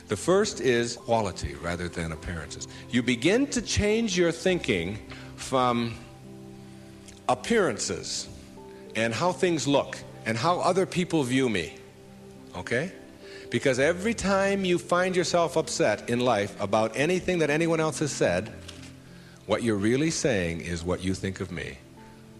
The first is quality rather than appearances. You begin to change your thinking from appearances and how things look and how other people view me, okay? Because every time you find yourself upset in life about anything that anyone else has said, what you're really saying is what you think of me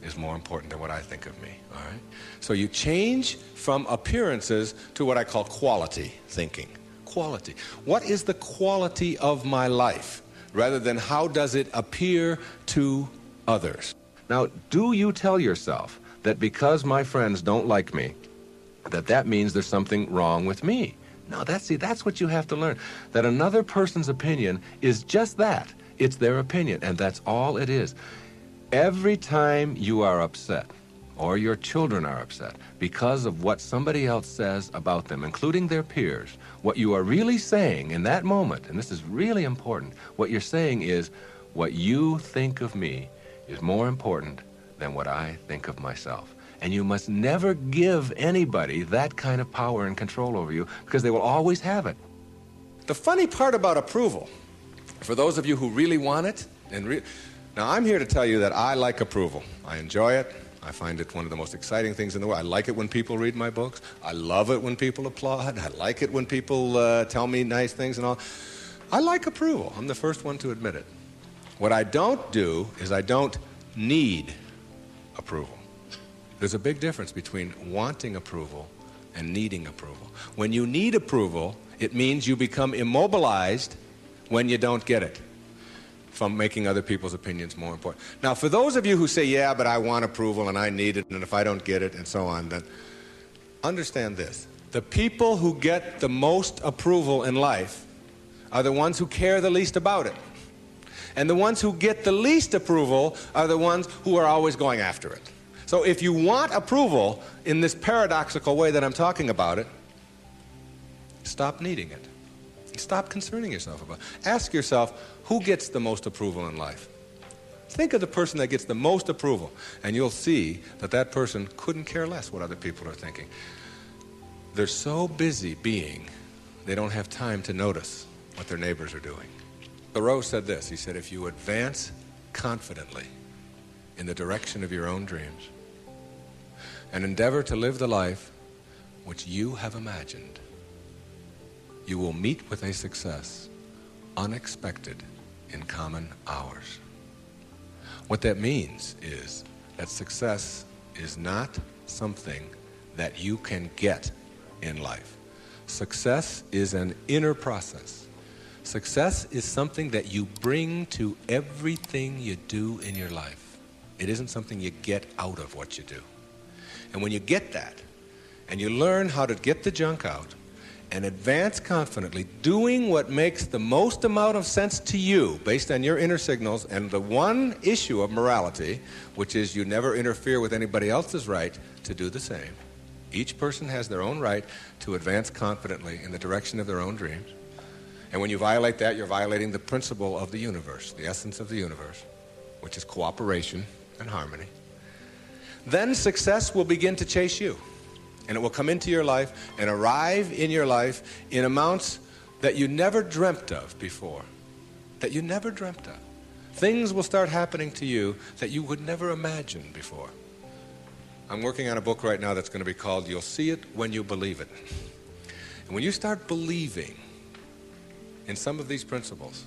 is more important than what I think of me, all right? So you change from appearances to what I call quality thinking. Quality. What is the quality of my life rather than how does it appear to others? Now, do you tell yourself that because my friends don't like me, that means there's something wrong with me? No, that's what you have to learn. That another person's opinion is just that. It's their opinion, and that's all it is. Every time you are upset, or your children are upset, because of what somebody else says about them, including their peers, what you are really saying in that moment, and this is really important, what you're saying is, what you think of me is more important than what I think of myself. And you must never give anybody that kind of power and control over you, because they will always have it. The funny part about approval, for those of you who really want it, now I'm here to tell you that I like approval. I enjoy it. I find it one of the most exciting things in the world. I like it when people read my books. I love it when people applaud. I like it when people tell me nice things and all. I like approval. I'm the first one to admit it. What I don't do is I don't need approval. There's a big difference between wanting approval and needing approval. When you need approval, it means you become immobilized when you don't get it, from making other people's opinions more important. Now, for those of you who say, yeah, but I want approval and I need it, and if I don't get it, and so on, then understand this. The people who get the most approval in life are the ones who care the least about it. And the ones who get the least approval are the ones who are always going after it. So if you want approval in this paradoxical way that I'm talking about it, stop needing it. Stop concerning yourself about it. Ask yourself, who gets the most approval in life? Think of the person that gets the most approval, and you'll see that that person couldn't care less what other people are thinking. They're so busy being, they don't have time to notice what their neighbors are doing. Thoreau said this. He said, if you advance confidently in the direction of your own dreams and endeavor to live the life which you have imagined, you will meet with a success unexpected in common hours. What that means is that success is not something that you can get in life. Success is an inner process. Success is something that you bring to everything you do in your life. It isn't something you get out of what you do. And when you get that, and you learn how to get the junk out, and advance confidently, doing what makes the most amount of sense to you based on your inner signals and the one issue of morality, which is you never interfere with anybody else's right to do the same. Each person has their own right to advance confidently in the direction of their own dreams. And when you violate that, you're violating the principle of the universe, the essence of the universe, which is cooperation and harmony. Then success will begin to chase you. And it will come into your life and arrive in your life in amounts that you never dreamt of before. That you never dreamt of. Things will start happening to you that you would never imagine before. I'm working on a book right now that's going to be called You'll See It When You Believe It. And when you start believing in some of these principles,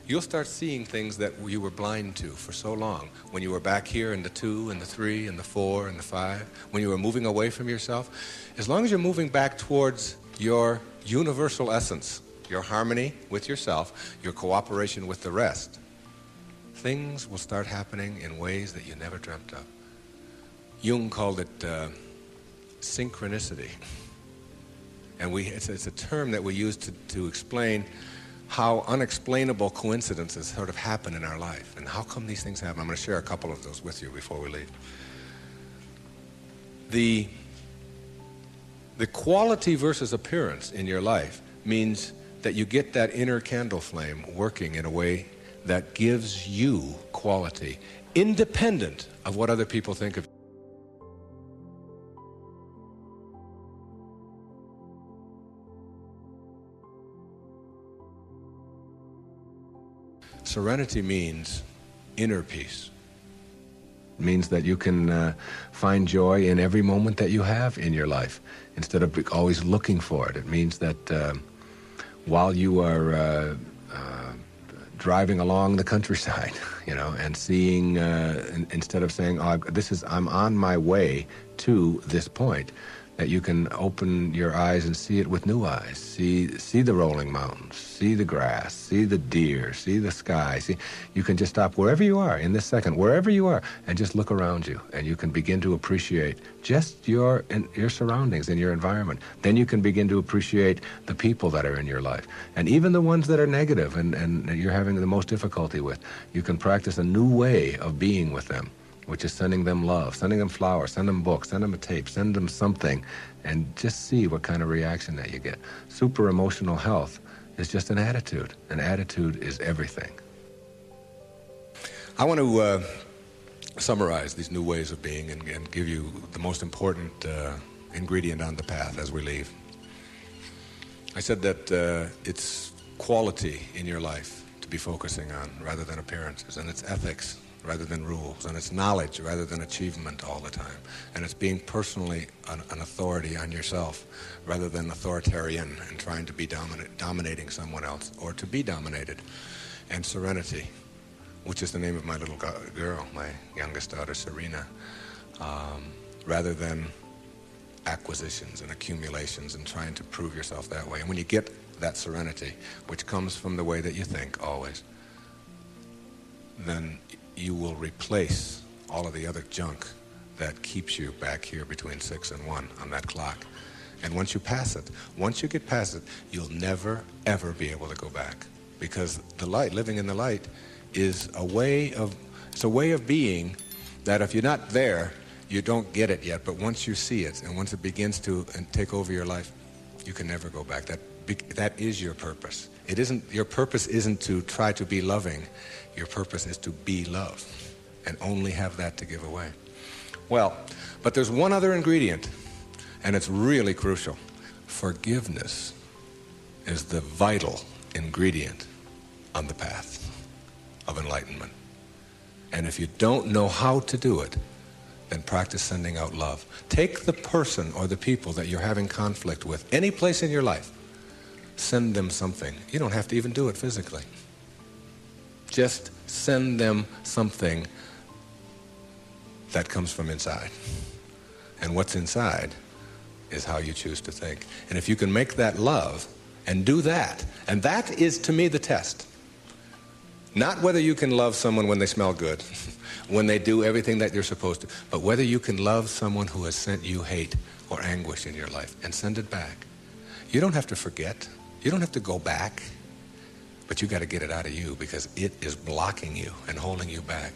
you'll start seeing things that you were blind to for so long. When you were back here in the 2 and the 3 and the 4 and the 5, when you were moving away from yourself, as long as you're moving back towards your universal essence, your harmony with yourself, your cooperation with the rest, things will start happening in ways that you never dreamt of. Jung called it synchronicity. And it's a term that we use to explain how unexplainable coincidences sort of happen in our life. And how come these things happen? I'm going to share a couple of those with you before we leave. The quality versus appearance in your life means that you get that inner candle flame working in a way that gives you quality, independent of what other people think of you. Serenity means inner peace. It means that you can find joy in every moment that you have in your life instead of always looking for it. It means that while you are driving along the countryside, and seeing, instead of saying, "Oh, I'm on my way to this point," that you can open your eyes and see it with new eyes. See the rolling mountains, see the grass, see the deer, see the sky. You can just stop wherever you are in this second, wherever you are, and just look around you, and you can begin to appreciate just your surroundings and your environment. Then you can begin to appreciate the people that are in your life, and even the ones that are negative and you're having the most difficulty with. You can practice a new way of being with them, which is sending them love, sending them flowers, send them books, send them a tape, send them something, and just see what kind of reaction that you get. Super emotional health is just an attitude. An attitude is everything. I want to summarize these new ways of being and give you the most important ingredient on the path as we leave. I said that it's quality in your life to be focusing on rather than appearances, and it's ethics rather than rules, and it's knowledge rather than achievement all the time, and it's being personally an authority on yourself rather than authoritarian and trying to be dominating someone else or to be dominated, and serenity, which is the name of my little girl, my youngest daughter, Serena, rather than acquisitions and accumulations and trying to prove yourself that way. And when you get that serenity, which comes from the way that you think always, then you will replace all of the other junk that keeps you back here between 6 and 1 on that clock. And once you get past it, you'll never, ever be able to go back. Because the light, living in the light, is a way of being that if you're not there, you don't get it yet. But once you see it, and once it begins to take over your life, you can never go back. That is your purpose. Your purpose isn't to try to be loving. Your purpose is to be love and only have that to give away. Well, but there's one other ingredient, and it's really crucial. Forgiveness is the vital ingredient on the path of enlightenment. And if you don't know how to do it, then practice sending out love. Take the person or the people that you're having conflict with, any place in your life, send them something. You don't have to even do it physically. Just send them something that comes from inside. And what's inside is how you choose to think. And if you can make that love and do that, and that is to me the test. Not whether you can love someone when they smell good, when they do everything that you're supposed to, but whether you can love someone who has sent you hate or anguish in your life and send it back. You don't have to forget. You don't have to go back. But you got to get it out of you because it is blocking you and holding you back.